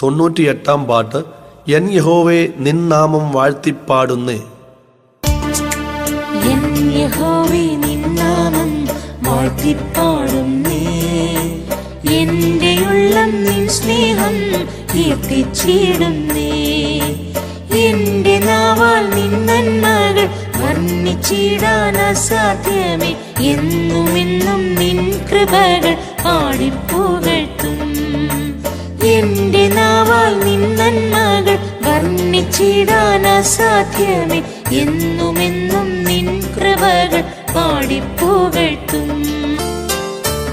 98 പാട്ട്. എൻ യഹോവേ നിൻ നാമം വാഴ്ത്തിപ്പാടുന്നേ. എൻ യഹോവേ നിൻ നാമം വാഴ്ത്തിപ്പാടുന്നേ. എന്റെ ഉള്ളം നിൻ സ്നേഹം കീർത്തിച്ചിടുന്നേ. എന്റെ നാവാൽ നിൻ നന്മകൾ വർണ്ണിച്ചിടാൻ അസാധ്യമേ. എന്നുമെന്നും നിൻ കൃപകൾ പാടിപ്പുകഴ്ത്തും. എന്റെ നാവാൽ നിൻ നന്മകൾ വർണ്ണിച്ചിടാൻ അസാധ്യമേ. എന്നുമെന്നും നിൻ കൃപകൾ പാടിപ്പുകഴ്ത്തും.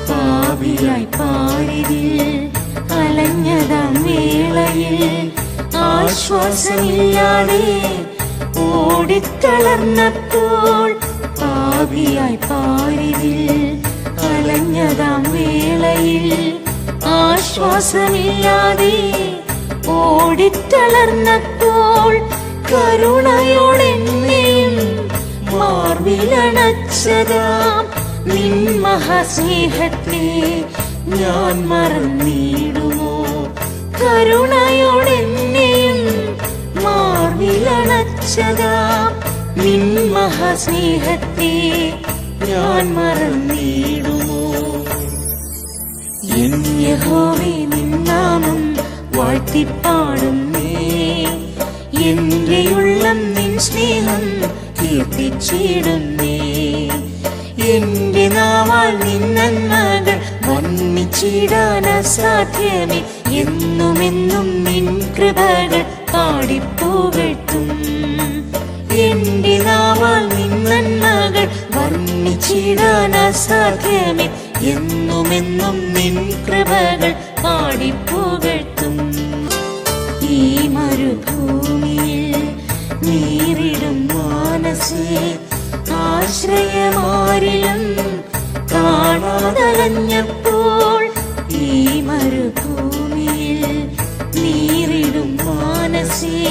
പാപിയായി പാരിതിൽ അലഞ്ഞതാം വേളയിൽ ആശ്വാസമില്ലാതെ ഓടിത്തളർന്നപ്പോൾ, പാപിയായി പാരിതിൽ അലഞ്ഞതാം വേളയിൽ ആശ്വാസമില്ലാതെ ഓടിത്തളർന്നപ്പോൾ, കരുണയോടെന്നെയും മാർവിലണച്ചതാം നിൻ മഹാസ്നേഹത്തെ ഞാൻ മറന്നിടുമോ? കരുണയോടെന്നെയും മാർവിലണച്ചതാം നിൻ മഹാസ്നേഹത്തെ ഞാൻ മറന്നിടുമോ? എൻ യഹോവേ നിൻ നാമം വാഴ്ത്തിപ്പാടുന്നേ. എന്റെ ഉള്ളം നിൻ സ്നേഹം കീർത്തിച്ചിടുന്നേ. എന്റെ നാവാൽ നിൻ നന്മകൾ വർണ്ണിച്ചിടാൻ അസാധ്യമേ. എന്നുമെന്നും നിൻ കൃപകൾ പാടിപ്പുകഴ്ത്തും. എന്റെ നാവാൽ നിൻ നന്മകൾ വർണ്ണിച്ചിടാൻ അസാധ്യമേ. എന്നുമെന്നും നിൻ കൃപകൾ പാടിപ്പുകഴ്ത്തും. ഈ മരുഭൂമിയിൽ നീറിടും മാനസേ, ആശ്രയമാരിലും കാണാതലഞ്ഞപ്പോൾ, ഈ മരുഭൂമിയിൽ നീറിടും മാനസേ,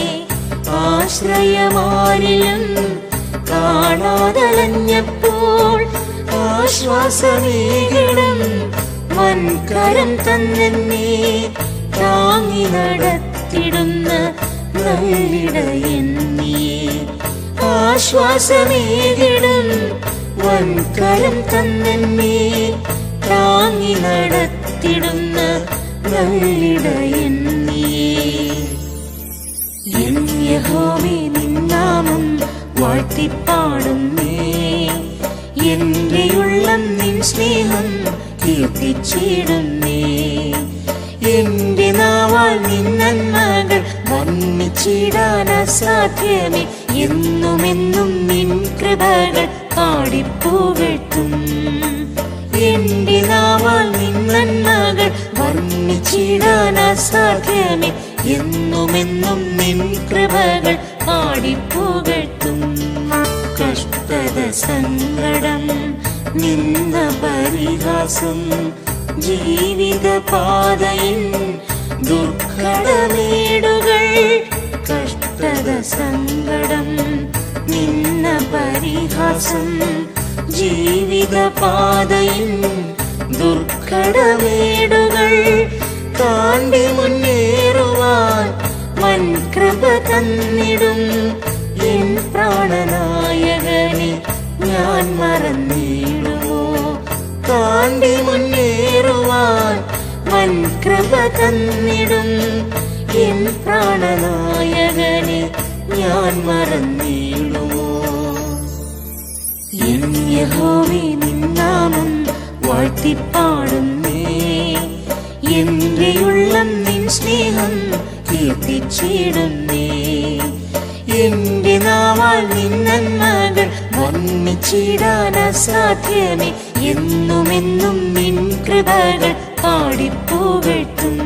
ആശ്രയമാരിലും കാണാതലഞ്ഞപ്പോൾ, ആശ്വാസമേകിടും വൻകരം തന്നെ താങ്ങി നടത്തിടുന്ന നല്ലിടയൻ നീയേ. ആശ്വാസമേകിടും വൻകരം തന്നെ താങ്ങി നടത്തിടുന്ന നല്ലിടയൻ നീയേ. എൻ യഹോവേ നിൻ നാമം വാഴ്ത്തിപ്പാടുന്നേ. എന്റെ ഉള്ളം നിൻ സ്നേഹം കീർത്തിച്ചിടുന്നേ. എന്റെ നാവാൽ നിൻ നന്മകൾ വർണ്ണിച്ചിടാൻ അസാധ്യമേ. എന്നുമെന്നും നിൻ കൃപകൾ പാടിപ്പുകഴ്ത്തും. എന്റെ നാവാൽ നിൻ നന്മകൾ വർണ്ണിച്ചിടാൻ അസാധ്യമേ. എന്നുമെന്നും നിൻ കൃപകൾ പാടിപ്പുകഴ്ത്തും. കഷ്ടത സങ്കടം നിന്ന പരിഹാസം ജീവിതപാതയിൽ ദുർഘടമേടുകൾ. കഷ്ടത സങ്കടം നിന്ന പരിഹാസം ജീവിതപാതയിൽ ദുർഘടമേടുകൾ. താണ്ടി മുന്നേറുവാൻ വൻകൃപ തന്നിടും എൻ പ്രാണനായകനെ ഞാൻ മറന്നിടുമോ? താണ്ടി മുന്നേറുവാൻ വൻകൃപ തന്നിടും എൻ പ്രാണനായകനെ ഞാൻ മറന്നിടുമോ? എൻ യഹോവേ നിൻ നാമം വാഴ്ത്തിപ്പാടുന്നേ. എന്റെ ഉള്ളം നിൻ സ്നേഹം കീർത്തിച്ചിടുന്നേ. എന്റെ നാവാൽ നിൻ നന്മകൾ വർണ്ണിച്ചിടാൻ അസാധ്യമേ. എന്നുമെന്നും നിൻ കൃപകൾ പാടിപ്പുകഴ്ത്തും.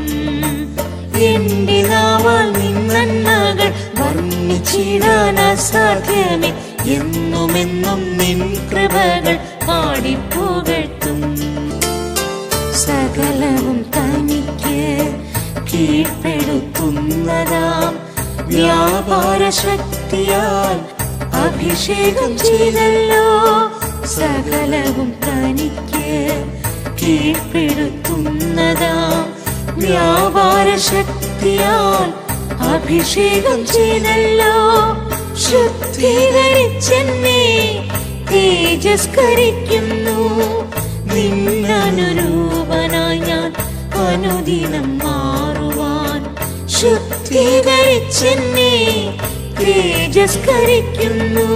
എന്റെ നാവാൽ നിൻ നന്മകൾ വർണ്ണിച്ചിടാൻ അസാധ്യമേ. എന്നുമെന്നും നിൻ കൃപകൾ പാടിപ്പുകഴ്ത്തും. സകലവും തനിക്ക് കീഴ്പ്പെടുത്തുന്നതാം വ്യാപാര ശക്തിയാൽ അഭിഷേകം ചെയ്തല്ലോ. സകലവും തനിക്ക് കീഴ്പ്പെടുത്തുന്നതാം വ്യാപാര ശക്തിയാൽ അഭിഷേകം ചെയ്തല്ലോ. ശുദ്ധീകരിച്ചെന്നെ തേജസ്കരിക്കുന്നു. നിന്നനുരൂപനായി ഞാൻ അനുദിനം മാറുവാൻ. ശുദ്ധീകരിച്ചെന്നെ തേജസ്കരിക്കുന്നു.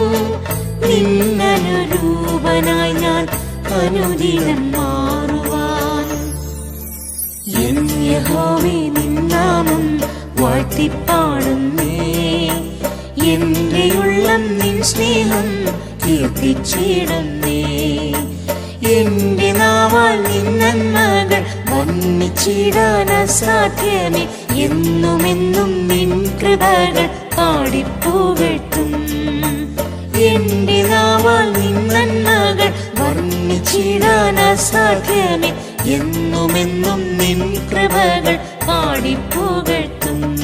നിന്നനുരൂപനായി ഞാൻ അനുദിനം മാറുവാൻ. എൻ യഹോവേ, നിൻ നാമം വാഴ്ത്തിപ്പാടുന്നേ. എന്റെ ഉള്ളം നിൻ സ്നേഹം കീർത്തിച്ചിടുന്നേ. എന്റെ നാവാൽ നിൻ നന്മകൾ വർണ്ണിച്ചിടാൻ അസാധ്യമേ. എന്നുമെന്നും നിൻ കൃപകൾ പാടിപ്പുകഴ്ത്തും. എന്റെ നാവാൽ നിൻ നന്മകൾ വർണ്ണിച്ചിടാൻ അസാധ്യമേ. എന്നുമെന്നും നിൻ കൃപകൾ പാടിപ്പുകഴ്ത്തും.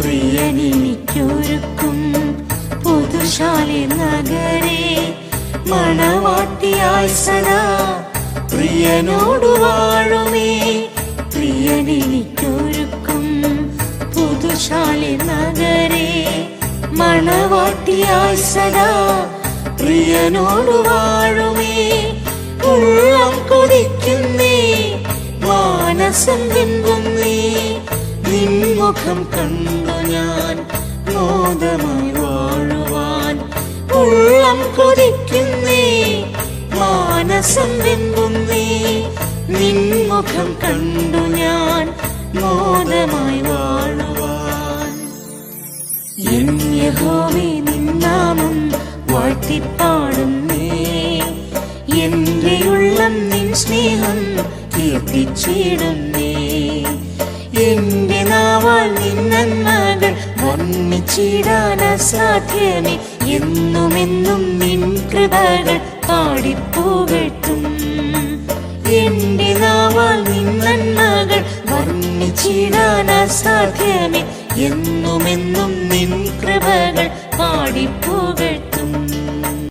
പ്രിയനെനിക്കൊരുക്കും പുതുശാലി നഗരേ, മണവാട്ടിയായി സദാ പ്രിയനോടു വാഴുമേ. പ്രിയനെനിക്കൊരുക്കും പുതുശാലി നഗരേ, മണവാട്ടിയായി സദാ പ്രിയനോടു വാഴുമേ. ഉള്ളം കൊതിക്കുന്നേ, മാനസം വെമ്പുന്നേ. നിൻമുഖം കണ്ടു ഞാൻ മോദമായി വാഴുവാൻ. ഉള്ളം കൊതിക്കുന്നേ, മാനസം വെമ്പുന്നേ. നിൻമുഖം കണ്ടു ഞാൻ മോദമായി വാഴുവാൻ. എൻ യഹോവേ, നിൻ നാമം വാഴ്ത്തിപ്പാടുന്നേ. എന്റെ ഉള്ളം നിൻ സ്നേഹം കീർത്തിച്ചിടുന്നേ. എന്റെ നാവാൽ നിൻ നന്മകൾ വർണ്ണിച്ചിടാൻ അസാധ്യമേ. എന്നുമെന്നും നിൻ കൃപകൾ പാടിപ്പുകഴ്ത്തും. എന്റെ നാവാൽ നിൻ നന്മകൾ വർണ്ണിച്ചിടാൻ അസാധ്യമേ. എന്നുമെന്നും നിൻ കൃപകൾ പാടിപ്പു